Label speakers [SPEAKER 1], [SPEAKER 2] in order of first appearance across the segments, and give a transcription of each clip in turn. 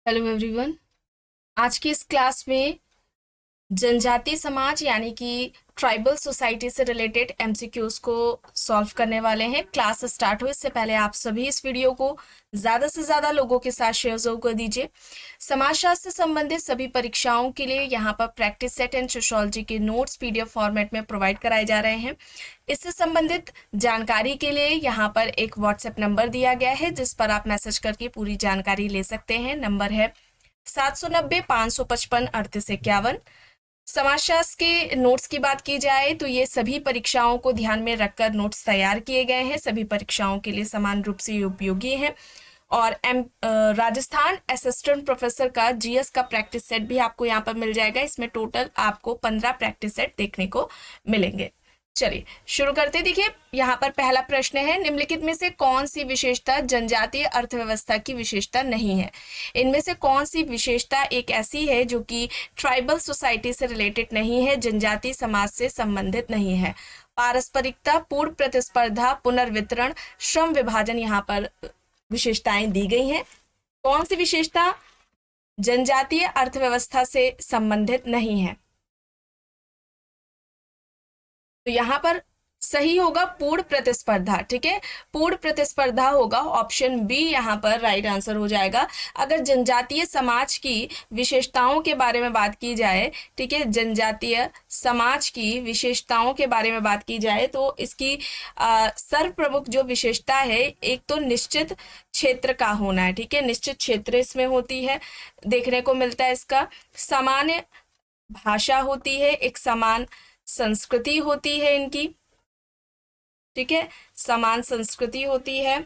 [SPEAKER 1] Hello everyone. आज की इस क्लास में जनजातीय समाज यानी कि ट्राइबल सोसाइटी से रिलेटेड एमसीक्यूज को सॉल्व करने वाले हैं। क्लास स्टार्ट हो इससे पहले आप सभी इस वीडियो को ज़्यादा से ज़्यादा लोगों के साथ शेयर जरूर कर दीजिए। समाजशास्त्र से संबंधित सभी परीक्षाओं के लिए यहाँ पर प्रैक्टिस सेट एंड सोशियोलॉजी के नोट्स पीडीएफ फॉर्मेट में प्रोवाइड कराए जा रहे हैं। इससे संबंधित जानकारी के लिए यहाँ पर एक व्हाट्सएप नंबर दिया गया है जिस पर आप मैसेज करके पूरी जानकारी ले सकते हैं। नंबर है 790-555-3851। समाजशास्त्र के नोट्स की बात की जाए तो ये सभी परीक्षाओं को ध्यान में रखकर नोट्स तैयार किए गए हैं, सभी परीक्षाओं के लिए समान रूप से उपयोगी हैं। और राजस्थान असिस्टेंट प्रोफेसर का जीएस का प्रैक्टिस सेट भी आपको यहाँ पर मिल जाएगा। इसमें टोटल आपको 15 प्रैक्टिस सेट देखने को मिलेंगे। चलिए शुरू करते। देखिए यहाँ पर पहला प्रश्न है, निम्नलिखित में से कौन सी विशेषता जनजातीय अर्थव्यवस्था की विशेषता नहीं है? इनमें से कौन सी विशेषता एक ऐसी है जो कि ट्राइबल सोसाइटी से रिलेटेड नहीं है, जनजातीय समाज से संबंधित नहीं है? पारस्परिकता, पूर्ण प्रतिस्पर्धा, पुनर्वितरण, श्रम विभाजन यहाँ पर विशेषताएं दी गई हैं। कौन सी विशेषता जनजातीय अर्थव्यवस्था से संबंधित नहीं है? तो यहाँ पर सही होगा पूर्ण प्रतिस्पर्धा। ठीक है, पूर्ण प्रतिस्पर्धा होगा, ऑप्शन बी यहाँ पर राइट आंसर हो जाएगा। अगर जनजातीय समाज की विशेषताओं के बारे में बात की जाए, ठीक है, जनजातीय समाज की विशेषताओं के बारे में बात की जाए तो इसकी सर्वप्रमुख जो विशेषता है, एक तो निश्चित क्षेत्र का होना है। ठीक है, निश्चित क्षेत्र इसमें होती है, देखने को मिलता है। इसका सामान्य भाषा होती है, एक समान संस्कृति होती है इनकी। ठीक है, समान संस्कृति होती है,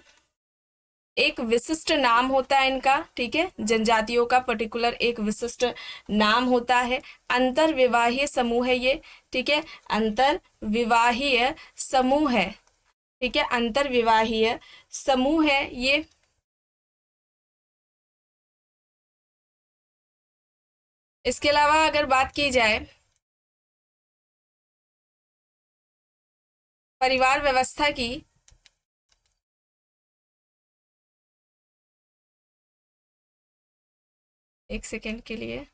[SPEAKER 1] एक विशिष्ट नाम होता है इनका। ठीक है, जनजातियों का पर्टिकुलर एक विशिष्ट नाम होता है। अंतर विवाहीय समूह है ये। ठीक है, अंतर विवाहीय समूह है। ठीक है, अंतर विवाहीय समूह है ये। इसके अलावा अगर बात की जाए परिवार व्यवस्था की, एक सेकेंड के लिए,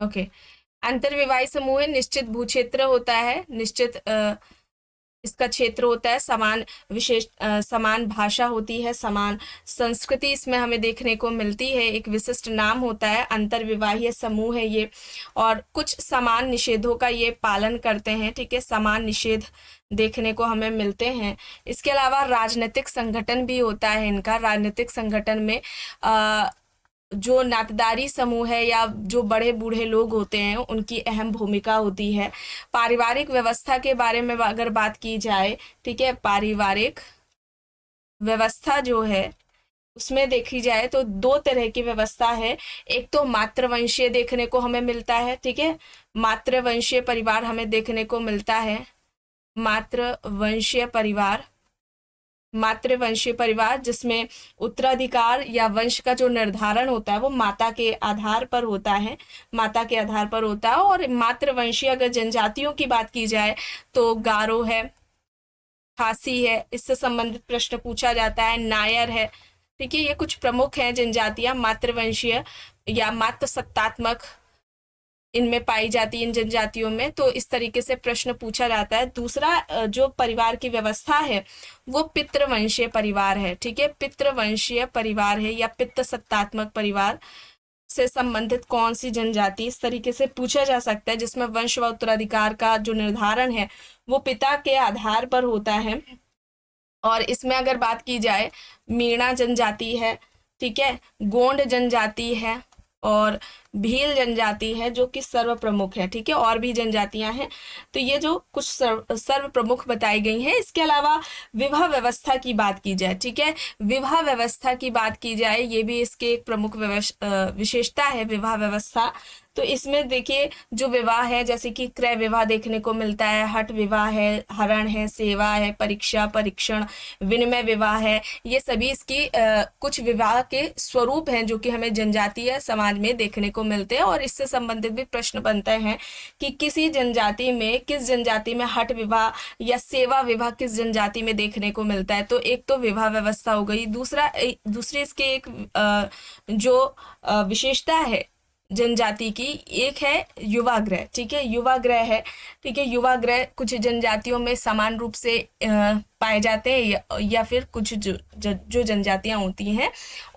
[SPEAKER 1] ओके। अंतर्विवाही समूह निश्चित भूक्षेत्र होता है, निश्चित इसका क्षेत्र होता है, समान समान भाषा होती है, समान संस्कृति इसमें हमें देखने को मिलती है, एक विशिष्ट नाम होता है, अंतर्विवाहीय समूह है ये, और कुछ समान निषेधों का ये पालन करते हैं। ठीक है, समान निषेध देखने को हमें मिलते हैं। इसके अलावा राजनीतिक संगठन भी होता है इनका। राजनीतिक संगठन में जो नातेदारी समूह है या जो बड़े बूढ़े लोग होते हैं उनकी अहम भूमिका होती है। पारिवारिक व्यवस्था के बारे में अगर बात की जाए, ठीक है, पारिवारिक व्यवस्था जो है उसमें देखी जाए तो दो तरह की व्यवस्था है। एक तो मातृवंशीय देखने को हमें मिलता है। ठीक है, मातृवंशीय परिवार हमें देखने को मिलता है। मातृवंशीय परिवार, मातृवंशीय परिवार जिसमें उत्तराधिकार या वंश का जो निर्धारण होता है वो माता के आधार पर होता है, माता के आधार पर होता है। और मातृवंशीय अगर जनजातियों की बात की जाए तो गारो है, खासी है, इससे संबंधित प्रश्न पूछा जाता है, नायर है। ठीक है, ये कुछ प्रमुख हैं जनजातियां मातृवंशीय या मातृसत्तात्मक इनमें पाई जाती है इन जनजातियों में। तो इस तरीके से प्रश्न पूछा जाता है। दूसरा जो परिवार की व्यवस्था है वो पितृवंशीय परिवार है। ठीक है, पितृवंशीय परिवार है या पितृसत्तात्मक परिवार से संबंधित कौन सी जनजाति, इस तरीके से पूछा जा सकता है, जिसमें वंश व उत्तराधिकार का जो निर्धारण है वो पिता के आधार पर होता है। और इसमें अगर बात की जाए मीणा जनजाति है, ठीक है, गोंड जनजाति है और भील जनजाति है जो कि सर्व प्रमुख है। ठीक है, और भी जनजातियां हैं। तो ये जो कुछ सर्व प्रमुख बताई गई हैं। इसके अलावा विवाह व्यवस्था की बात की जाए, ठीक है, विवाह व्यवस्था की बात की जाए, ये भी इसके एक प्रमुख विशेषता है विवाह व्यवस्था। तो इसमें देखिए जो विवाह है जैसे कि क्रय विवाह देखने को मिलता है, हट विवाह है, हरण है, सेवा है, परीक्षा, परीक्षण, विनिमय विवाह है। ये सभी इसकी कुछ विवाह के स्वरूप हैं जो कि हमें जनजातीय समाज में देखने को को मिलते हैं। और इससे संबंधित भी प्रश्न बनते हैं कि किसी जनजाति में, किस जनजाति में हठ विवाह या सेवा विवाह किस जनजाति में देखने को मिलता है। तो एक तो विवाह व्यवस्था हो गई, दूसरी इसके एक जो विशेषता है जनजाति की, एक है युवाग्रह। ठीक है, युवाग्रह है। ठीक है, युवाग्रह कुछ जनजातियों में समान रूप से पाए जाते हैं या फिर कुछ जो जनजातियां होती हैं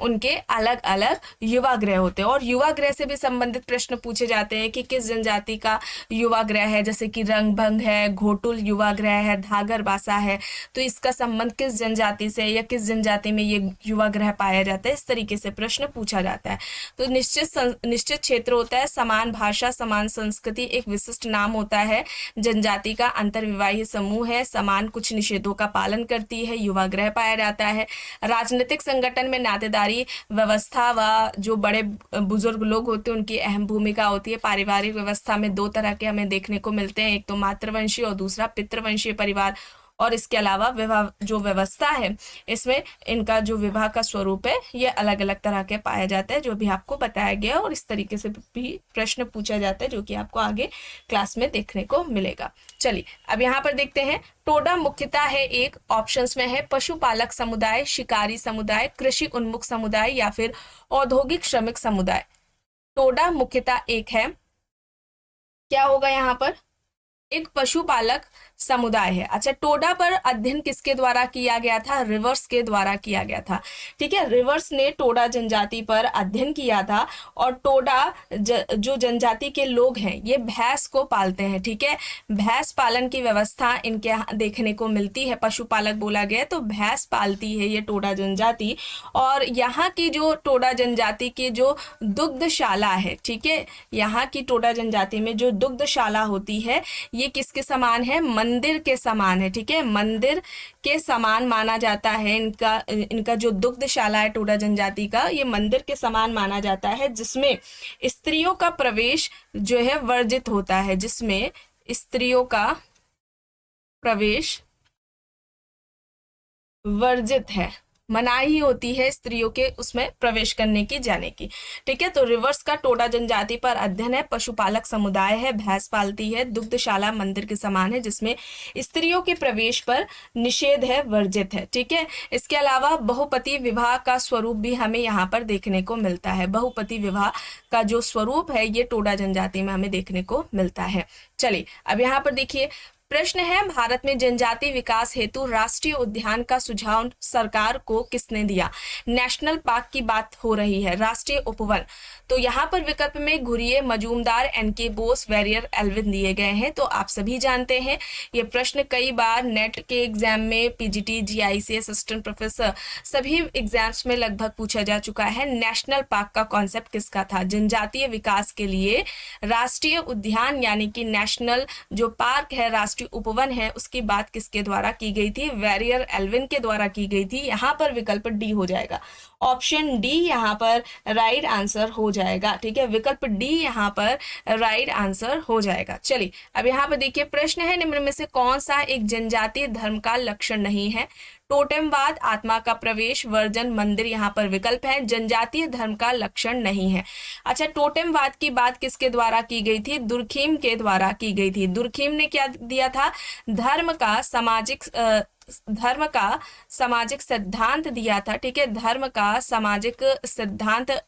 [SPEAKER 1] उनके अलग अलग युवाग्रह होते हैं। और युवाग्रह से भी संबंधित प्रश्न पूछे जाते हैं कि किस जनजाति का युवाग्रह है, जैसे कि रंगभंग है, घोटुल युवाग्रह है, धागर बासा है। तो इसका संबंध किस जनजाति से या किस जनजाति में ये युवाग्रह पाया जाता है, इस तरीके से प्रश्न पूछा जाता है। तो निश्चित क्षेत्र होता है, समान भाषा, समान संस्कृति एक विशिष्ट नाम होता है, जनजाति का अंतर्विवाही समूह है, समान कुछ निषेधों का पालन करती है, युवाग्रह पाया जाता है। राजनीतिक संगठन में नातेदारी व्यवस्था व जो बड़े बुजुर्ग लोग होते हैं उनकी अहम भूमिका होती है। पारिवारिक व्यवस्था में दो तरह के हमें देखने को मिलते हैं, एक तो मातृवंशीय और दूसरा पितृवंशीय परिवार। और इसके अलावा विवाह जो व्यवस्था है इसमें इनका जो विवाह का स्वरूप है ये अलग अलग तरह के पाया जाता है, जो भी आपको बताया गया। और इस तरीके से भी प्रश्न पूछा जाता है जो कि आपको आगे क्लास में देखने को मिलेगा। चलिए अब यहाँ पर देखते हैं। टोडा मुख्यतः है एक, ऑप्शंस में है पशुपालक समुदाय, शिकारी समुदाय, कृषि उन्मुख समुदाय या फिर औद्योगिक श्रमिक समुदाय। टोडा मुख्यतः एक है, क्या होगा यहाँ पर, एक पशुपालक समुदाय है। अच्छा, टोडा पर अध्ययन किसके द्वारा किया गया था, रिवर्स के द्वारा किया गया था। ठीक है, रिवर्स ने टोडा जनजाति पर अध्ययन किया था। और टोडा जो जनजाति के लोग हैं ये भैंस को पालते हैं। ठीक है, भैंस पालन की व्यवस्था इनके यहाँ देखने को मिलती है। पशुपालक बोला गया तो भैंस पालती है ये टोडा जनजाति। और यहाँ की जो टोडा जनजाति की जो दुग्धशाला है, ठीक है, यहाँ की टोडा जनजाति में जो दुग्धशाला होती है ये किसके समान है, मंदिर के समान है। ठीक है, मंदिर के समान माना जाता है। इनका जो दुग्धशाला है टोडा जनजाति का, ये मंदिर के समान माना जाता है, जिसमें स्त्रियों का प्रवेश जो है वर्जित होता है, जिसमें स्त्रियों का प्रवेश वर्जित है, मनाही होती है स्त्रियों के उसमें प्रवेश करने की, जाने की। ठीक है, तो रिवर्स का टोडा जनजाति पर अध्ययन है, पशुपालक समुदाय है, भैंस पालती है, दुग्धशाला मंदिर के समान है, जिसमें स्त्रियों के प्रवेश पर निषेध है, वर्जित है। ठीक है, इसके अलावा बहुपति विवाह का स्वरूप भी हमें यहाँ पर देखने को मिलता है। बहुपति विवाह का जो स्वरूप है ये टोडा जनजाति में हमें देखने को मिलता है। चलिए अब यहाँ पर देखिए, प्रश्न है, भारत में जनजाति विकास हेतु राष्ट्रीय उद्यान का सुझाव सरकार को किसने दिया। नेशनल पार्क की बात हो रही है, राष्ट्रीय उपवन। तो यहाँ पर विकल्प में घुरिये, मजूमदार, एनके बोस, वेरियर एल्विन दिए गए हैं। तो आप सभी जानते हैं ये प्रश्न कई बार नेट के एग्जाम में, पीजीटी, जीआईसी, असिस्टेंट प्रोफेसर सभी एग्जाम्स में लगभग पूछा जा चुका है। नेशनल पार्क का कॉन्सेप्ट किसका था, जनजातीय विकास के लिए राष्ट्रीय उद्यान यानी कि नेशनल जो पार्क है, राष्ट्रीय उपवन है, उसकी बात किसके द्वारा की गई थी, वेरियर एल्विन के द्वारा की गई थी। यहाँ पर विकल्प डी हो जाएगा, ऑप्शन डी यहाँ पर राइट आंसर हो जाएगा। ठीक है, विकल्प डी यहाँ पर राइट आंसर हो जाएगा। चलिए अब यहाँ पर देखिए, प्रश्न है, निम्न में से कौन सा एक जनजातीय धर्म का लक्षण नहीं है। टोटेमवाद, आत्मा का प्रवेश, वर्जन, मंदिर यहाँ पर विकल्प है, जनजातीय धर्म का लक्षण नहीं है। अच्छा, टोटेमवाद की बात किसके द्वारा की गई थी, दुर्खीम के द्वारा की गई थी। दुर्खीम ने क्या दिया था, धर्म का सामाजिक सिद्धांत दिया था। ठीक है, धर्म का सामाजिक सिद्धांत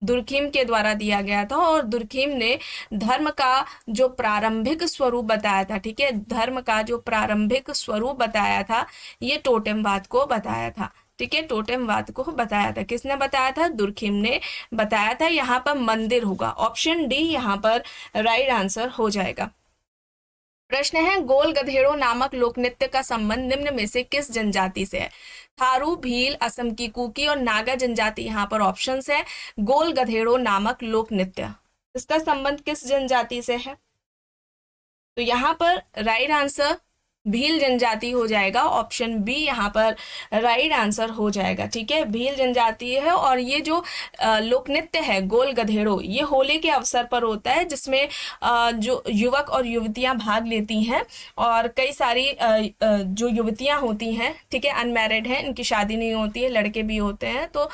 [SPEAKER 1] दुर्खीम के द्वारा दिया गया था। और दुर्खीम ने धर्म का जो प्रारंभिक स्वरूप बताया था, ठीक है, धर्म का जो प्रारंभिक स्वरूप बताया था ये टोटेमवाद को बताया था। ठीक है, टोटेमवाद को बताया था, किसने बताया था, दुर्खीम ने बताया था। यहाँ पर मंदिर होगा, ऑप्शन डी यहाँ पर राइट आंसर हो जाएगा। प्रश्न है, गोल गधेड़ों नामक लोक नृत्य का संबंध निम्न में से किस जनजाति से है। थारू, भील, असम की कुकी और नागा जनजाति यहाँ पर ऑप्शंस है। गोल गधेड़ों नामक लोक नृत्य, इसका संबंध किस जनजाति से है। तो यहाँ पर राइट आंसर भील जनजाति हो जाएगा, ऑप्शन बी यहाँ पर राइट आंसर हो जाएगा। ठीक है, भील जनजाति है। और ये जो लोक नृत्य है गोल गधेड़ो, ये होली के अवसर पर होता है, जिसमें जो युवक और युवतियां भाग लेती हैं, और कई सारी जो युवतियां होती हैं, ठीक है, अनमैरिड हैं, इनकी शादी नहीं होती है, लड़के भी होते हैं, तो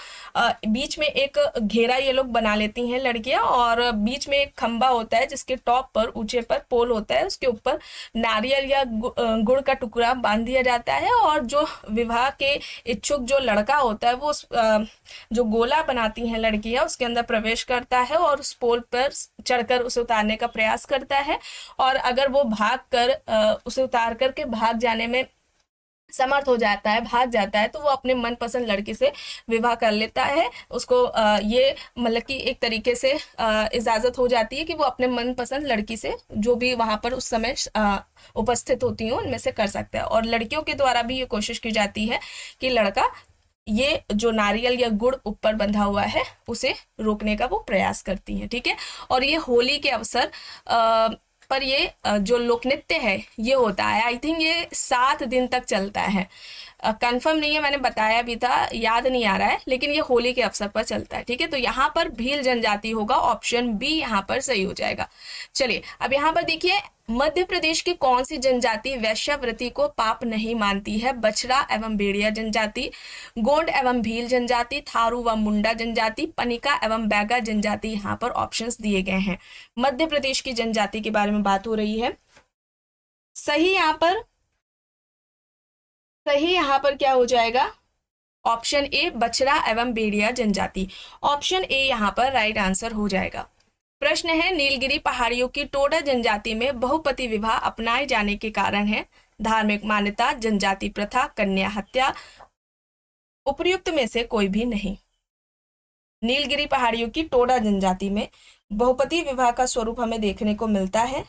[SPEAKER 1] बीच में एक घेरा ये लोग बना लेती हैं लड़कियां, और बीच में एक खंबा होता है जिसके टॉप पर, ऊंचे पर पोल होता है, उसके ऊपर नारियल या गुड़ का टुकड़ा बांध दिया जाता है, और जो विवाह के इच्छुक जो लड़का होता है वो जो गोला बनाती हैं लड़कियां उसके अंदर प्रवेश करता है और उस पोल पर चढ़कर उसे उतारने का प्रयास करता है, और अगर वो भाग कर उसे उतार करके भाग जाने में समर्थ हो जाता है, भाग जाता है, तो वो अपने मनपसंद लड़की से विवाह कर लेता है। उसको ये मतलब कि एक तरीके से इजाजत हो जाती है कि वो अपने मनपसंद लड़की से जो भी वहां पर उस समय उपस्थित होती हूँ उनमें से कर सकता है। और लड़कियों के द्वारा भी ये कोशिश की जाती है कि लड़का ये जो नारियल या गुड़ ऊपर बंधा हुआ है उसे रोकने का वो प्रयास करती है। ठीक है, और ये होली के अवसर पर ये जो लोक नृत्य है ये होता है। आई थिंक ये 7 दिन तक चलता है, कंफर्म नहीं है, मैंने बताया भी था, याद नहीं आ रहा है, लेकिन ये होली के अवसर पर चलता है। ठीक है, तो यहाँ पर भील जनजाति होगा, ऑप्शन बी यहाँ पर सही हो जाएगा। चलिए अब यहाँ पर देखिए, मध्य प्रदेश की कौन सी जनजाति वैश्यावृत्ति को पाप नहीं मानती है? बछड़ा एवं भेड़िया जनजाति, गोंड एवं भील जनजाति, थारू व मुंडा जनजाति, पनिका एवं बैगा जनजाति। यहाँ पर ऑप्शंस दिए गए हैं। मध्य प्रदेश की जनजाति के बारे में बात हो रही है। सही यहाँ पर क्या हो जाएगा? ऑप्शन ए बछड़ा एवं भेड़िया जनजाति, ऑप्शन ए यहाँ पर राइट आंसर हो जाएगा। प्रश्न है, नीलगिरी पहाड़ियों की टोडा जनजाति में बहुपति विवाह अपनाए जाने के कारण है? धार्मिक मान्यता, जनजाति प्रथा, कन्या हत्या, उपर्युक्त में से कोई भी नहीं। नीलगिरी पहाड़ियों की टोडा जनजाति में बहुपति विवाह का स्वरूप हमें देखने को मिलता है।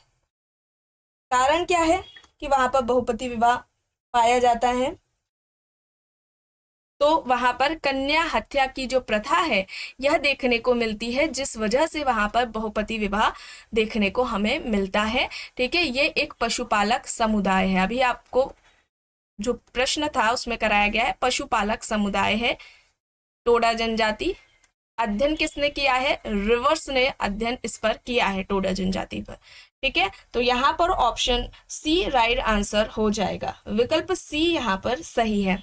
[SPEAKER 1] कारण क्या है कि वहां पर बहुपति विवाह पाया जाता है? तो वहां पर कन्या हत्या की जो प्रथा है यह देखने को मिलती है, जिस वजह से वहां पर बहुपति विवाह देखने को हमें मिलता है। ठीक है, ये एक पशुपालक समुदाय है। अभी आपको जो प्रश्न था उसमें कराया गया है, पशुपालक समुदाय है टोडा जनजाति। अध्ययन किसने किया है? रिवर्स ने अध्ययन इस पर किया है, टोडा जनजाति पर। ठीक है, तो यहाँ पर ऑप्शन सी राइट आंसर हो जाएगा, विकल्प सी यहाँ पर सही है।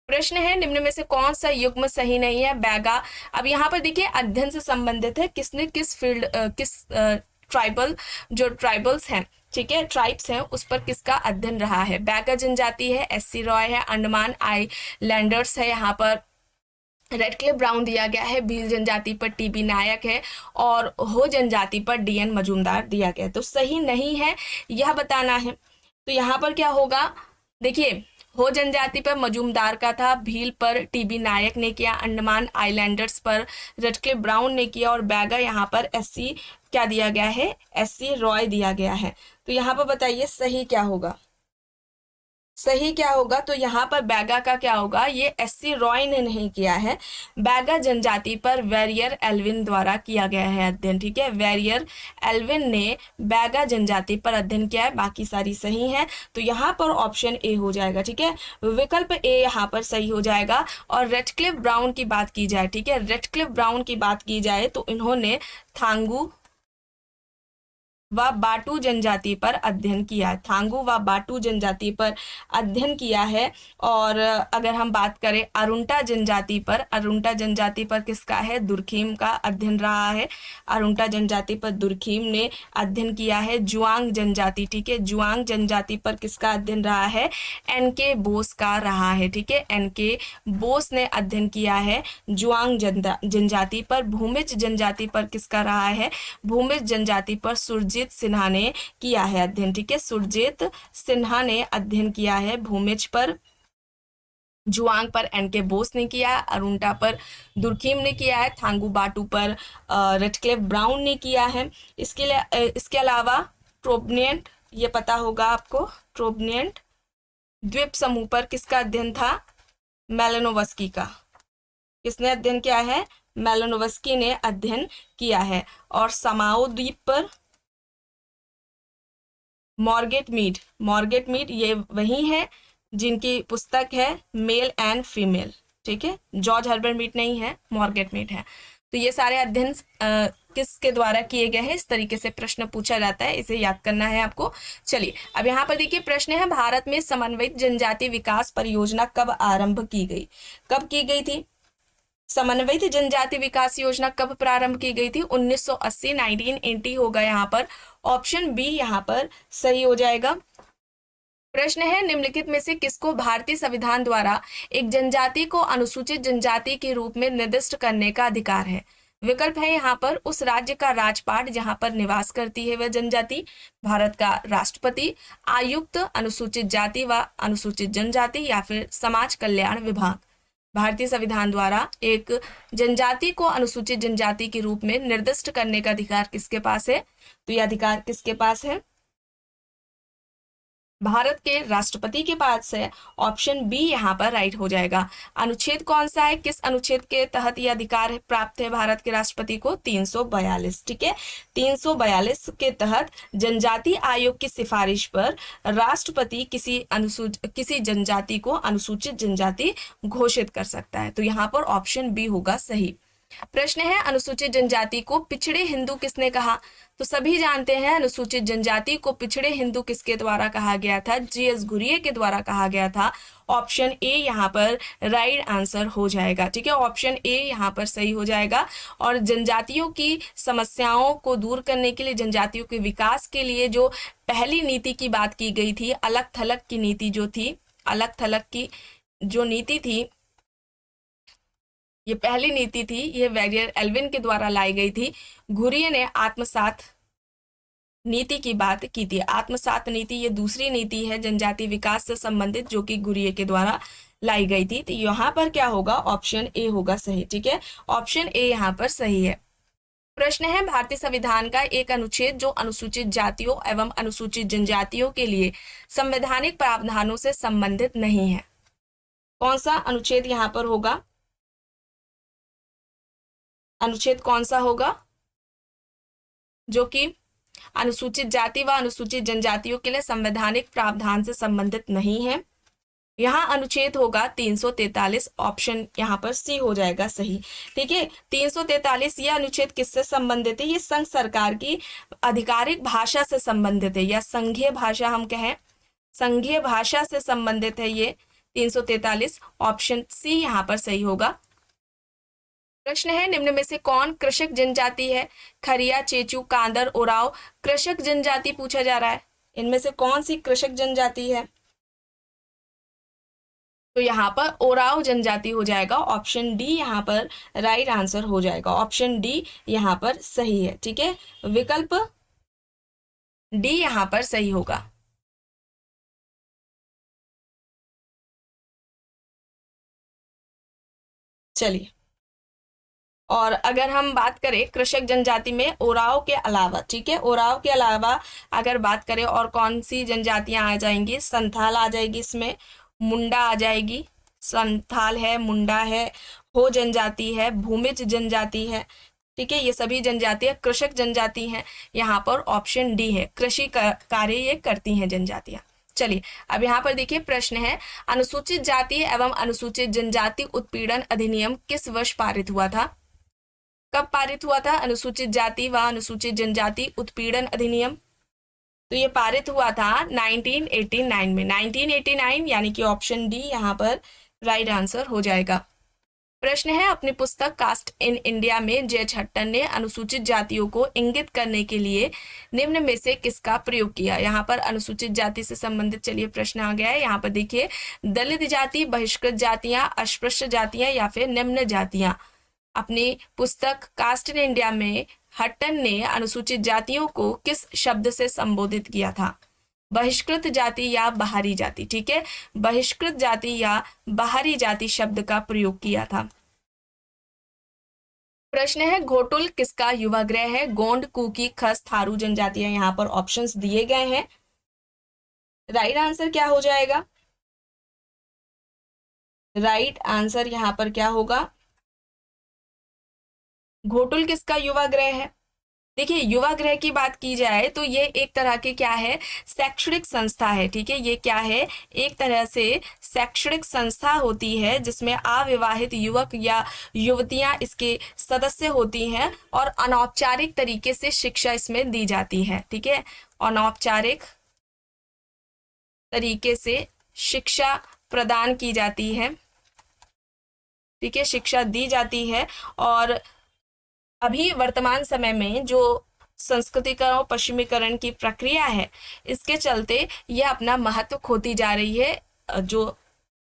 [SPEAKER 1] प्रश्न है, निम्न में से कौन सा युग्म सही नहीं है? बैगा। अब यहाँ पर देखिए अध्ययन से संबंधित है, किसने किस फील्ड किस ट्राइबल जो ट्राइबल्स हैं, ठीक है, ट्राइब्स हैं, उस पर किसका अध्ययन रहा है? बैगा जनजाति है, एससी रॉय है, अंडमान आइलैंडर्स है, यहाँ पर रेडक्लिफ ब्राउन दिया गया है, भील जनजाति पर टीबी नायक है, और हो जनजाति पर डीएन मजूमदार दिया गया है। तो सही नहीं है यह बताना है। तो यहाँ पर क्या होगा? देखिए, हो जनजाति पर मजूमदार का था, भील पर टीबी नायक ने किया, अंडमान आइलैंडर्स पर रेडक्लिफ ब्राउन ने किया, और बैगा यहाँ पर एससी क्या दिया गया है? एससी रॉय दिया गया है। तो यहाँ पर बताइए सही क्या होगा? सही क्या होगा? तो यहाँ पर बैगा का क्या होगा? ये एससी रॉय ने नहीं किया है, बैगा जनजाति पर वेरियर एल्विन द्वारा किया गया है अध्ययन। ठीक है, वेरियर एल्विन ने बैगा जनजाति पर अध्ययन किया है, बाकी सारी सही है। तो यहाँ पर ऑप्शन ए हो जाएगा। ठीक है, विकल्प ए यहाँ पर सही हो जाएगा। और रेडक्लिफ ब्राउन की बात की जाए, ठीक है, रेडक्लिफ ब्राउन की बात की जाए तो इन्होंने थांगू व बाटू जनजाति पर अध्ययन किया है, थांगू व बाटू जनजाति पर अध्ययन किया है। और अगर हम बात करें अरुंटा जनजाति पर, अरुंटा जनजाति पर किसका है? दुर्खीम का अध्ययन रहा है, अरुंटा जनजाति पर दुर्खीम ने अध्ययन किया है। जुआंग जनजाति, ठीक है, जुआंग जनजाति पर किसका अध्ययन रहा है? एनके बोस का रहा है। ठीक है, एनके बोस ने अध्ययन किया है जुआंग जनजाति पर। भूमिज जनजाति पर किसका रहा है? भूमिज जनजाति पर सुरजीत सिन्हा ने किया है अध्ययन। ठीक है, सुरजीत सिन्हा ने अध्ययन किया है भूमिज पर, जुआंग पर एनके बोस ने किया, अरुंटा पर दुर्खीम ने किया है, थांगू बाटू पर रेडक्लिफ ब्राउन ने किया है। इसके अलावा ट्रोबनियंट, ये पता होगा आपको, ट्रोबनियंट द्वीप समूह पर किसका अध्ययन था? मेलानोवस्की का। किसने अध्ययन किया है? मेलानोवस्की ने अध्ययन किया है। और समाओ द्वीप पर मॉर्गेट मीड ये वही है जिनकी पुस्तक है मेल एंड फीमेल, ठीक है, जॉर्ज हर्बर्ट मीड नहीं है, मॉर्गेट मीड है। तो ये सारे अध्ययन किसके द्वारा किए गए हैं, इस तरीके से प्रश्न पूछा जाता है, इसे याद करना है आपको। चलिए अब यहाँ पर देखिए प्रश्न है, भारत में समन्वित जनजाति विकास परियोजना कब आरंभ की गई? कब की गई थी समन्वित जनजाति विकास योजना, कब प्रारंभ की गई थी? 1980, 1980 होगा यहाँ पर, ऑप्शन बी यहाँ पर सही हो जाएगा। प्रश्न है, निम्नलिखित में से किसको भारतीय संविधान द्वारा एक जनजाति को अनुसूचित जनजाति के रूप में निर्दिष्ट करने का अधिकार है? विकल्प है यहाँ पर उस राज्य का राजपाट जहां पर निवास करती है वह जनजाति, भारत का राष्ट्रपति, आयुक्त, अनुसूचित जाति व अनुसूचित जनजाति, या फिर समाज कल्याण विभाग। भारतीय संविधान द्वारा एक जनजाति को अनुसूचित जनजाति के रूप में निर्दिष्ट करने का अधिकार किसके पास है? तो यह अधिकार किसके पास है? भारत के राष्ट्रपति के पास है। ऑप्शन बी यहाँ पर राइट हो जाएगा। अनुच्छेद कौन सा है, किस अनुच्छेद के तहत यह अधिकार प्राप्त है भारत के राष्ट्रपति को? 342, ठीक है, 342 के तहत जनजाति आयोग की सिफारिश पर राष्ट्रपति किसी जनजाति को अनुसूचित जनजाति घोषित कर सकता है। तो यहाँ पर ऑप्शन बी होगा सही। प्रश्न है, अनुसूचित जनजाति को पिछड़े हिंदू किसने कहा? तो सभी जानते हैं अनुसूचित जनजाति को पिछड़े हिंदू किसके द्वारा कहा गया था? जीएस घुरिये के द्वारा कहा गया था। ऑप्शन ए यहाँ पर राइट आंसर हो जाएगा, ठीक है, ऑप्शन ए यहाँ पर सही हो जाएगा। और जनजातियों की समस्याओं को दूर करने के लिए, जनजातियों के विकास के लिए जो पहली नीति की बात की गई थी, अलग थलग की नीति जो थी, अलग थलग की जो नीति थी, ये पहली नीति थी, ये वेरियर एल्विन के द्वारा लाई गई थी। घुरिये ने आत्मसात नीति की बात की थी। आत्मसात नीति ये दूसरी नीति है जनजाति विकास से संबंधित जो कि घुरिये के द्वारा लाई गई थी। तो यहाँ पर क्या होगा? ऑप्शन ए होगा सही, ठीक है, ऑप्शन ए यहाँ पर सही है। प्रश्न है, भारतीय संविधान का एक अनुच्छेद जो अनुसूचित जातियों एवं अनुसूचित जनजातियों के लिए संवैधानिक प्रावधानों से संबंधित नहीं है, कौन सा अनुच्छेद यहाँ पर होगा? अनुच्छेद कौन सा होगा जो कि अनुसूचित जाति व अनुसूचित जनजातियों के लिए संवैधानिक प्रावधान से संबंधित नहीं है? यहाँ अनुच्छेद होगा 343, ऑप्शन यहाँ पर सी हो जाएगा सही, ठीक है। 343 यह अनुच्छेद किससे संबंधित है? ये संघ सरकार की आधिकारिक भाषा से संबंधित है, या संघीय भाषा हम कहें, संघीय भाषा से संबंधित है ये 343, ऑप्शन सी यहाँ पर सही होगा। प्रश्न है, निम्न में से कौन कृषक जनजाति है? खरिया, चेचू, कांदर, ओराव कृषक जनजाति पूछा जा रहा है, इनमें से कौन सी कृषक जनजाति है? तो यहाँ पर ओराव जनजाति हो जाएगा, ऑप्शन डी यहाँ पर राइट आंसर हो जाएगा, ऑप्शन डी यहाँ पर सही है, ठीक है, विकल्प डी यहाँ पर सही होगा। चलिए, और अगर हम बात करें कृषक जनजाति में ओराव के अलावा, ठीक है, ओराव के अलावा अगर बात करें और कौन सी जनजातियां आ जाएंगी? संथाल आ जाएगी, इसमें मुंडा आ जाएगी, संथाल है, मुंडा है, हो जनजाति है, भूमिज जनजाति है, ठीक है, ये सभी जनजातियां कृषक जनजाति हैं। यहाँ पर ऑप्शन डी है, कृषि कार्य ये करती हैं जनजातियां। चलिए अब यहाँ पर देखिए प्रश्न है, अनुसूचित जाति एवं अनुसूचित जनजाति उत्पीड़न अधिनियम किस वर्ष पारित हुआ था? कब पारित हुआ था अनुसूचित जाति व अनुसूचित जनजाति उत्पीड़न अधिनियम? तो ये पारित हुआ था 1989 में, 1989, यानी कि ऑप्शन डी यहाँ पर राइट आंसर हो जाएगा। प्रश्न है, अपनी पुस्तक कास्ट इन इंडिया में जे हट्टन ने अनुसूचित जातियों को इंगित करने के लिए निम्न में से किसका प्रयोग किया? यहाँ पर अनुसूचित जाति से संबंधित चलिए प्रश्न आ गया है। यहाँ पर देखिए, दलित जाति, बहिष्कृत जातियां, अस्पृश्य जातियां या फिर निम्न जातियां। अपनी पुस्तक कास्ट इन इंडिया में हट्टन ने अनुसूचित जातियों को किस शब्द से संबोधित किया था? बहिष्कृत जाति या बाहरी जाति, ठीक है, बहिष्कृत जाति या बाहरी जाति शब्द का प्रयोग किया था। प्रश्न है, घोटुल किसका युवाग्रह है? गोंड, कुकी, खस, थारू जनजातियां यहाँ पर ऑप्शंस दिए गए हैं। राइट आंसर क्या हो जाएगा? राइट आंसर यहाँ पर क्या होगा? घोटुल किसका युवाग्रह है? देखिए, युवा गृह की बात की जाए तो ये एक तरह की क्या है, शैक्षणिक संस्था है। ठीक है, ये क्या है, एक तरह से शैक्षणिक संस्था होती है जिसमें अविवाहित युवक या युवतियां इसके सदस्य होती हैं और अनौपचारिक तरीके से शिक्षा इसमें दी जाती है। ठीक है, अनौपचारिक तरीके से शिक्षा प्रदान की जाती है। ठीक है, शिक्षा दी जाती है। और अभी वर्तमान समय में जो संस्कृतिकरण और पश्चिमीकरण की प्रक्रिया है, इसके चलते यह अपना महत्व खोती जा रही है। जो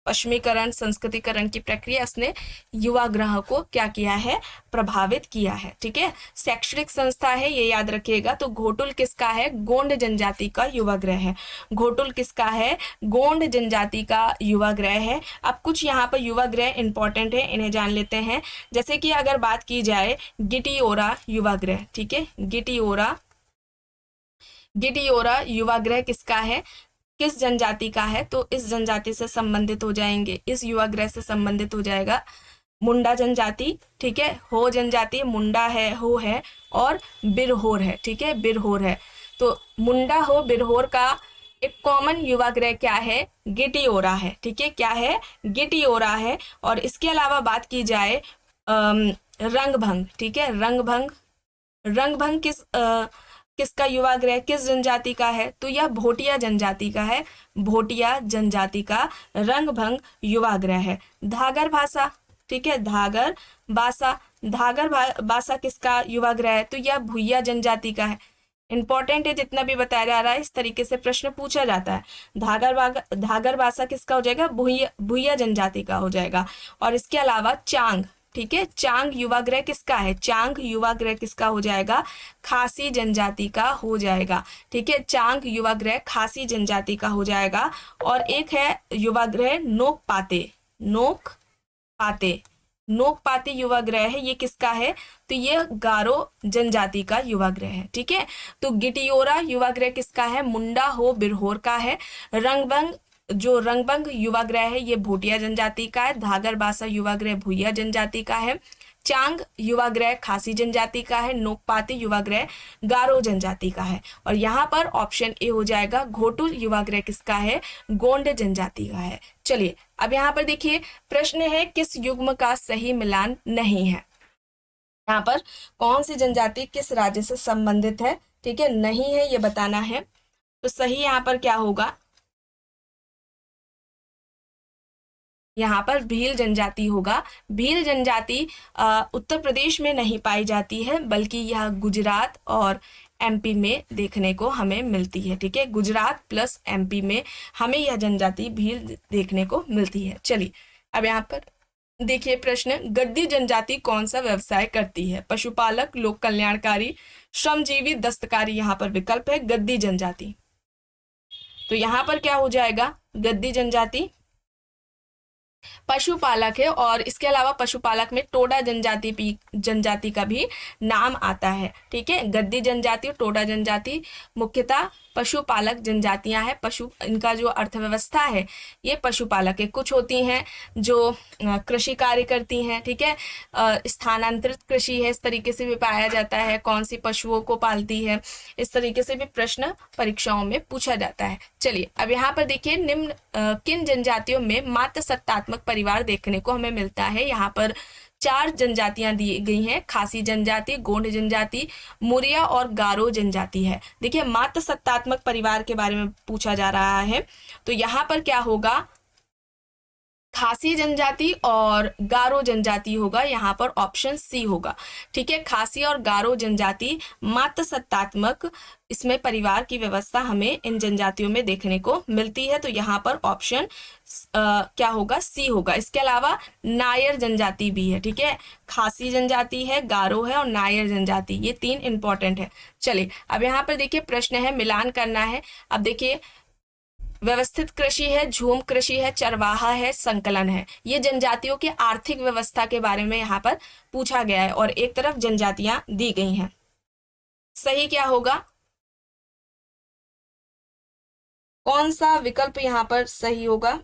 [SPEAKER 1] पश्चिमीकरण संस्कृतिकरण की प्रक्रिया, उसने युवा ग्रह को क्या किया है, प्रभावित किया है। ठीक है, शैक्षणिक संस्था है, ये याद रखिएगा। तो घोटुल किसका है, गोंड जनजाति का युवा गृह है। घोटुल किसका है, गोंड जनजाति का युवा गृह है। अब कुछ यहाँ पर युवा गृह इंपॉर्टेंट है, इन्हें जान लेते हैं। जैसे कि अगर बात की जाए गिटियोरा युवा गृह, ठीक है, गिटियोरा युवा गृह किसका है, किस जनजाति का है, तो इस जनजाति से संबंधित हो जाएंगे, इस युवा गृह से संबंधित हो जाएगा मुंडा जनजाति। ठीक है, हो जनजाति, मुंडा है, हो है, और बिरहोर है। ठीक है, बिरहोर है। तो मुंडा हो बिरहोर का एक कॉमन युवा गृह क्या है, गिटियोरा है। ठीक है, क्या है, गिटियोरा है। और इसके अलावा बात की जाए रंगभंग। ठीक है, रंगभंग किसका युवा गृह, किस जनजाति का है, तो यह भोटिया जनजाति का है। भोटिया जनजाति का रंगभंग युवा गृह है। धागर भाषा, ठीक है, धागर भाषा किसका युवा गृह है, तो यह भुइया जनजाति का है। इंपॉर्टेंट है, जितना भी बताया जा रहा है इस तरीके से प्रश्न पूछा जाता है। धागर भाषा किसका हो जाएगा, भुइया जनजाति का हो जाएगा। और इसके अलावा चांग, ठीक है, चांग युवा गृह किसका है, चांग युवा गृह किसका हो जाएगा, खासी जनजाति का हो जाएगा। ठीक है, चांग युवा गृह खासी जनजाति का हो जाएगा। और एक है युवा गृह नोक पाते युवा गृह है, ये किसका है, तो ये गारो जनजाति का युवा गृह है। ठीक है, तो गिटियोरा युवा गृह किसका है, मुंडा हो बिरहोर का है। रंगभंग युवा गृह है, ये भोटिया जनजाति का है। धागर भाषा युवा गृह भुइया जनजाति का है। चांग युवा गृह खासी जनजाति का है। नोकपाती युवा गृह गारो जनजाति का है। और यहाँ पर ऑप्शन ए हो जाएगा, घोटुल युवा गृह किसका है, गोंड जनजाति का है। चलिए अब यहाँ पर देखिए, प्रश्न है किस युग्म का सही मिलान नहीं है। यहाँ पर कौन सी जनजाति किस राज्य से संबंधित है, ठीक है, नहीं है ये बताना है। तो सही यहाँ पर क्या होगा, यहाँ पर भील जनजाति होगा। भील जनजाति उत्तर प्रदेश में नहीं पाई जाती है, बल्कि यह गुजरात और एमपी में देखने को हमें मिलती है। ठीक है, गुजरात प्लस एमपी में हमें यह जनजाति भील देखने को मिलती है। चलिए अब यहाँ पर देखिए प्रश्न, गद्दी जनजाति कौन सा व्यवसाय करती है, पशुपालक, लोक कल्याणकारी, श्रमजीवी, दस्तकारी। यहाँ पर विकल्प है गद्दी जनजाति। तो यहाँ पर क्या हो जाएगा, गद्दी जनजाति पशुपालक है। और इसके अलावा पशुपालक में टोडा जनजाति का भी नाम आता है। ठीक है, गद्दी जनजाति और टोडा जनजाति मुख्यतः पशुपालक जनजातियां हैं। इनका जो अर्थव्यवस्था है ये पशुपालक है। कुछ होती हैं जो कृषि कार्य करती हैं। ठीक है, स्थानांतरित कृषि है, इस तरीके से भी पाया जाता है। कौन सी पशुओं को पालती है, इस तरीके से भी प्रश्न परीक्षाओं में पूछा जाता है। चलिए अब यहाँ पर देखिए, निम्न किन जनजातियों में मात्र सत्तात्मक परिवार देखने को हमें मिलता है। यहाँ पर 4 जनजातियां दी गई हैं, खासी जनजाति, गोंड जनजाति, मुरिया और गारो जनजाति है। देखिए मात्र सत्तात्मक परिवार के बारे में पूछा जा रहा है, तो यहाँ पर क्या होगा, खासी जनजाति और गारो जनजाति होगा। यहाँ पर ऑप्शन सी होगा। ठीक है, खासी और गारो जनजाति मात्र सत्तात्मक इसमें परिवार की व्यवस्था हमें इन जनजातियों में देखने को मिलती है। तो यहाँ पर ऑप्शन क्या होगा, सी होगा। इसके अलावा नायर जनजाति भी है। ठीक है, खासी जनजाति है, गारो है और नायर जनजाति, ये 3 इंपॉर्टेंट है। चलिए अब यहाँ पर देखिए प्रश्न है, मिलान करना है। अब देखिए व्यवस्थित कृषि है, झूम कृषि है, चरवाहा है, संकलन है। ये जनजातियों की आर्थिक व्यवस्था के बारे में यहाँ पर पूछा गया है और एक तरफ जनजातियां दी गई हैं। सही क्या होगा, कौन सा विकल्प यहाँ पर सही होगा।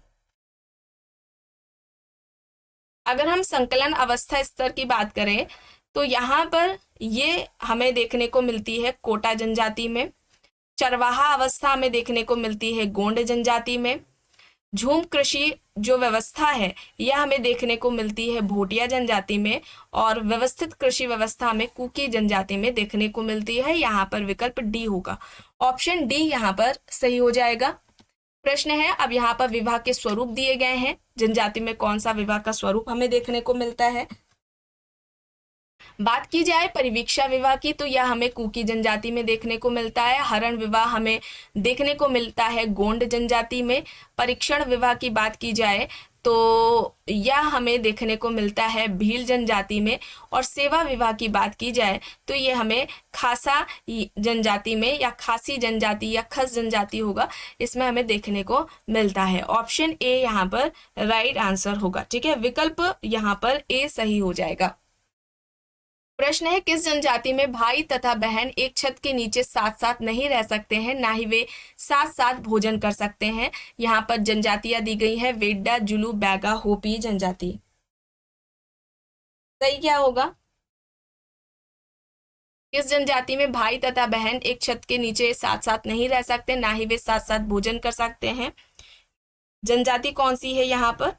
[SPEAKER 1] अगर हम संकलन अवस्था स्तर की बात करें तो यहाँ पर ये हमें देखने को मिलती है कोटा जनजाति में। चरवाहा अवस्था में देखने को मिलती है गोंड जनजाति में। झूम कृषि जो व्यवस्था है यह हमें देखने को मिलती है भोटिया जनजाति में। और व्यवस्थित कृषि व्यवस्था में कुकी जनजाति में देखने को मिलती है। यहाँ पर विकल्प डी होगा, ऑप्शन डी यहाँ पर सही हो जाएगा। प्रश्न है, अब यहाँ पर विवाह के स्वरूप दिए गए हैं, जनजाति में कौन सा विवाह का स्वरूप हमें देखने को मिलता है। बात की जाए परिवीक्षा विवाह की तो यह हमें कुकी जनजाति में देखने को मिलता है। हरण विवाह हमें देखने को मिलता है गोंड जनजाति में। परीक्षण विवाह की बात की जाए तो यह हमें देखने को मिलता है भील जनजाति में। और सेवा विवाह की बात की जाए तो ये हमें खासा जनजाति में या खासी जनजाति या खस जनजाति होगा, इसमें हमें देखने को मिलता है। ऑप्शन ए यहाँ पर राइट आंसर होगा। ठीक है, विकल्प यहाँ पर ए सही हो जाएगा। प्रश्न है, किस जनजाति में भाई तथा बहन एक छत के नीचे साथ साथ नहीं रह सकते हैं, ना ही वे साथ साथ भोजन कर सकते हैं। यहाँ पर जनजातियां दी गई है वेड्डा, जुलू, बैगा, होपी जनजाति। सही क्या होगा? किस जनजाति में भाई तथा बहन एक छत के नीचे साथ साथ नहीं रह सकते, ना ही वे साथ साथ भोजन कर सकते हैं? जनजाति कौन सी है यहाँ पर?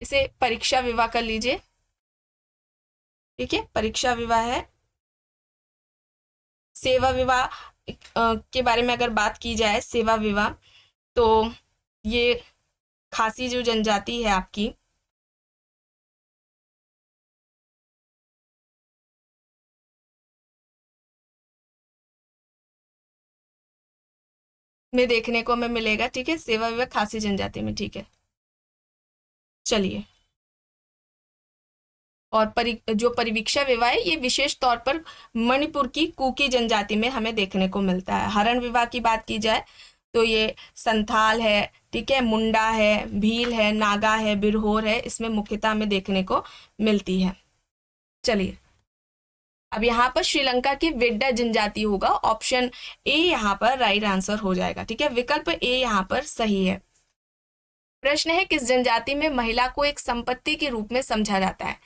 [SPEAKER 1] इसे परीक्षा विवाह कर लीजिए। ठीक है, परीक्षा विवाह है। सेवा विवाह के बारे में अगर बात की जाए, सेवा विवाह तो ये खासी जो जनजाति है आपकी, में देखने को हमें मिलेगा। ठीक है, सेवा विवाह खासी जनजाति में। ठीक है, चलिए। और जो परिवीक्षा विवाह है ये विशेष तौर पर मणिपुर की कुकी जनजाति में हमें देखने को मिलता है। हरण विवाह की बात की जाए तो ये संथाल है, ठीक है, मुंडा है, भील है, नागा है, बिरहोर है, इसमें मुख्यतः हमें देखने को मिलती है। चलिए, अब यहाँ पर श्रीलंका की वेड्डा जनजाति होगा। ऑप्शन ए यहाँ पर राइट आंसर हो जाएगा। ठीक है, विकल्प ए यहाँ पर सही है। प्रश्न है, किस जनजाति में महिला को एक संपत्ति के रूप में समझा जाता है?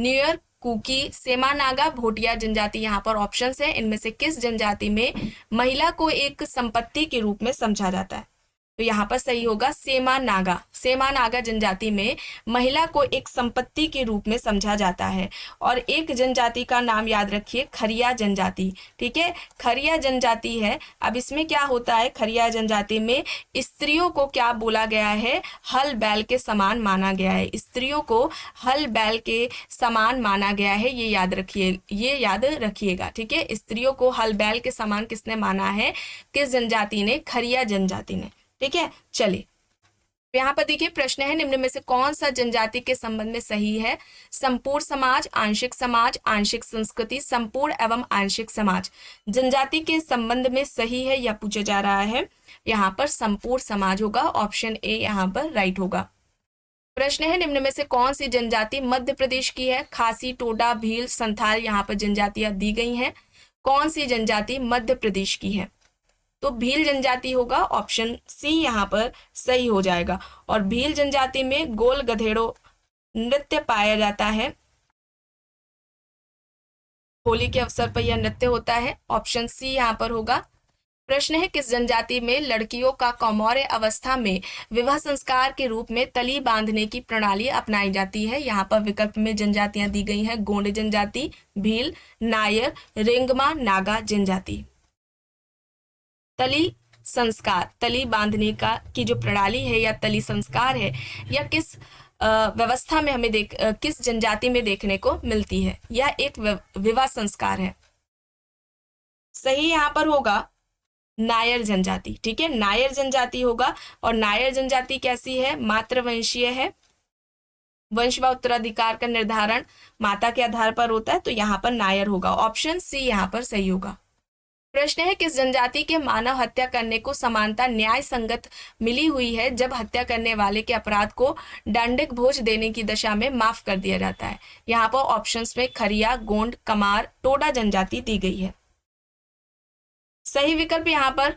[SPEAKER 1] न्यूयॉर्क, कुकी, सेमा नागा, भोटिया जनजाति यहाँ पर ऑप्शंस है। इनमें से किस जनजाति में महिला को एक संपत्ति के रूप में समझा जाता है? तो यहाँ पर सही होगा सेमा नागा। सेमा नागा जनजाति में महिला को एक संपत्ति के रूप में समझा जाता है। और एक जनजाति का नाम याद रखिए, खरिया जनजाति। ठीक है, खरिया जनजाति है। अब इसमें क्या होता है, खरिया जनजाति में स्त्रियों को क्या बोला गया है? हल बैल के समान माना गया है। स्त्रियों को हल बैल के समान माना गया है, ये याद रखिए, ये याद रखिएगा। ठीक है, स्त्रियों को हल बैल के समान किसने माना है? किस जनजाति ने? खरिया जनजाति ने। ठीक है, चलिए यहाँ पर देखिए प्रश्न है, निम्न में से कौन सा जनजाति के संबंध में सही है? संपूर्ण समाज, आंशिक समाज, आंशिक संस्कृति, संपूर्ण एवं आंशिक समाज। जनजाति के संबंध में सही है यह पूछा जा रहा है। यहाँ पर संपूर्ण समाज होगा। ऑप्शन ए यहाँ पर राइट होगा। प्रश्न है, निम्न में से कौन सी जनजाति मध्य प्रदेश की है? खासी, टोडा, भील, संथाल यहाँ पर जनजातियां दी गई हैं। कौन सी जनजाति मध्य प्रदेश की है? तो भील जनजाति होगा। ऑप्शन सी यहाँ पर सही हो जाएगा। और भील जनजाति में गोल गधेड़ो नृत्य पाया जाता है। होली के अवसर पर यह नृत्य होता है। ऑप्शन सी यहाँ पर होगा। प्रश्न है, किस जनजाति में लड़कियों का कौमार्य अवस्था में विवाह संस्कार के रूप में तली बांधने की प्रणाली अपनाई जाती है? यहाँ पर विकल्प में जनजातियां दी गई हैं, गोंड जनजाति, भील, नायर, रेंगमा, नागा जनजाति। तली संस्कार, तली बांधने का की जो प्रणाली है या तली संस्कार है, या किस व्यवस्था में हमें किस जनजाति में देखने को मिलती है? यह एक विवाह संस्कार है। सही यहाँ पर होगा नायर जनजाति। ठीक है, नायर जनजाति होगा। और नायर जनजाति कैसी है? मातृवंशीय है। वंश व उत्तराधिकार का निर्धारण माता के आधार पर होता है, तो यहाँ पर नायर होगा। ऑप्शन सी यहाँ पर सही होगा। प्रश्न है, किस जनजाति के मानव हत्या करने को समानता न्याय संगत मिली हुई है जब हत्या करने वाले के अपराध को दंडिक भोज देने की दशा में माफ कर दिया जाता है? यहाँ पर ऑप्शंस में खरिया, गोंड, कमार, टोडा जनजाति दी गई है। सही विकल्प यहाँ पर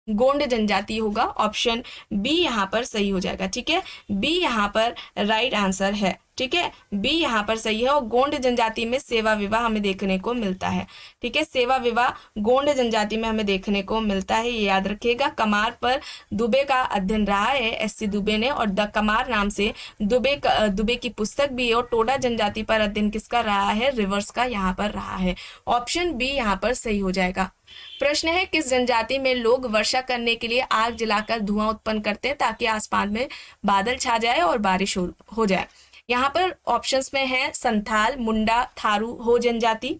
[SPEAKER 1] गोंड जनजाति होगा, ऑप्शन बी यहाँ पर सही हो जाएगा। ठीक है, बी यहाँ पर राइट आंसर है। ठीक है, बी यहाँ पर सही है। और गोंड जनजाति में सेवा विवाह हमें देखने को मिलता है। ठीक है, सेवा विवाह गोंड जनजाति में हमें देखने को मिलता है, ये याद रखिएगा। कमार पर दुबे का अध्ययन रहा है एससी दुबे ने, और द कमार नाम से दुबे की पुस्तक भी है। और टोडा जनजाति पर अध्ययन किसका रहा है, रिवर्स का यहाँ पर रहा है। ऑप्शन बी यहाँ पर सही हो जाएगा। प्रश्न है, किस जनजाति में लोग वर्षा करने के लिए आग जलाकर धुआं उत्पन्न करते हैं ताकि आसमान में बादल छा जाए और बारिश हो जाए। यहाँ पर ऑप्शंस में है संथाल, मुंडा, थारू, हो जनजाति।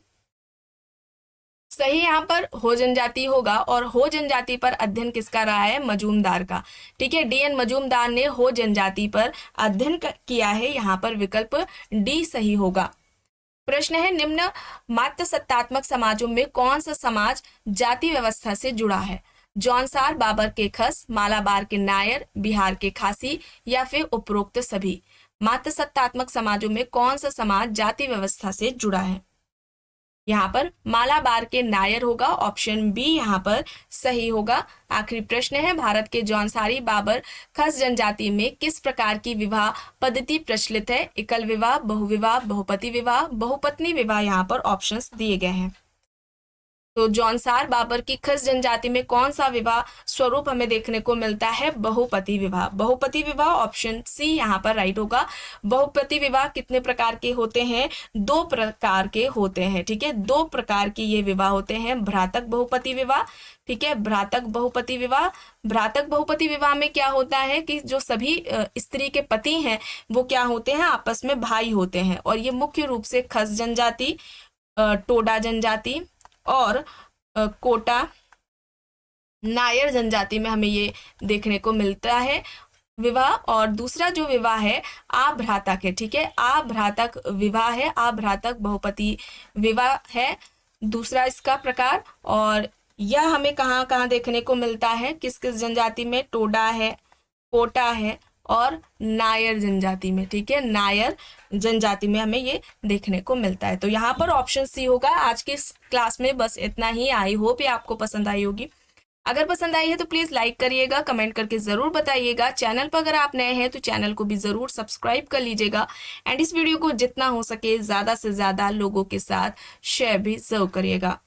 [SPEAKER 1] सही यहाँ पर हो जनजाति होगा। और हो जनजाति पर अध्ययन किसका रहा है, मजूमदार का। ठीक है, डीएन मजूमदार ने हो जनजाति पर अध्ययन किया है, यहाँ पर विकल्प डी सही होगा। प्रश्न है, निम्न मात्र सत्तात्मक समाजों में कौन सा समाज जाति व्यवस्था से जुड़ा है। जौनसार, बाबर के खस, मालाबार के नायर, बिहार के खासी, या फिर उपरोक्त सभी। मात्र सत्तात्मक समाजों में कौन सा समाज जाति व्यवस्था से जुड़ा है। यहाँ पर मालाबार के नायर होगा, ऑप्शन बी यहाँ पर सही होगा। आखिरी प्रश्न है, भारत के जौनसारी, बाबर, खस जनजाति में किस प्रकार की विवाह पद्धति प्रचलित है। एकल विवाह, बहुविवाह, बहुपति विवाह, बहुपत्नी विवाह। यहाँ पर ऑप्शंस दिए गए हैं। तो जौनसार, बाबर की खस जनजाति में कौन सा विवाह स्वरूप हमें देखने को मिलता है, बहुपति विवाह। बहुपति विवाह, ऑप्शन सी यहाँ पर राइट होगा। बहुपति विवाह कितने प्रकार के होते हैं, 2 प्रकार के होते हैं। ठीक है, 2 प्रकार के ये विवाह होते हैं। भ्रातक बहुपति विवाह, ठीक है, भ्रातक बहुपति विवाह। भ्रातक बहुपति विवाह में क्या होता है कि जो सभी स्त्री के पति हैं वो क्या होते हैं, आपस में भाई होते हैं। और ये मुख्य रूप से खस जनजाति, टोडा जनजाति और कोटा नायर जनजाति में हमें ये देखने को मिलता है विवाह। और दूसरा जो विवाह है आभ्रातक है। ठीक है, आभ्रातक विवाह है, आभ्रातक बहुपति विवाह है दूसरा इसका प्रकार। और यह हमें कहाँ कहाँ देखने को मिलता है, किस किस जनजाति में, टोडा है, कोटा है और नायर जनजाति में। ठीक है, नायर जनजाति में हमें ये देखने को मिलता है। तो यहाँ पर ऑप्शन सी होगा। आज की इस क्लास में बस इतना ही। आई होप ये आपको पसंद आई होगी। अगर पसंद आई है तो प्लीज लाइक करिएगा, कमेंट करके जरूर बताइएगा। चैनल पर अगर आप नए हैं तो चैनल को भी जरूर सब्सक्राइब कर लीजिएगा। एंड इस वीडियो को जितना हो सके ज्यादा से ज्यादा लोगों के साथ शेयर भी जरूर करिएगा।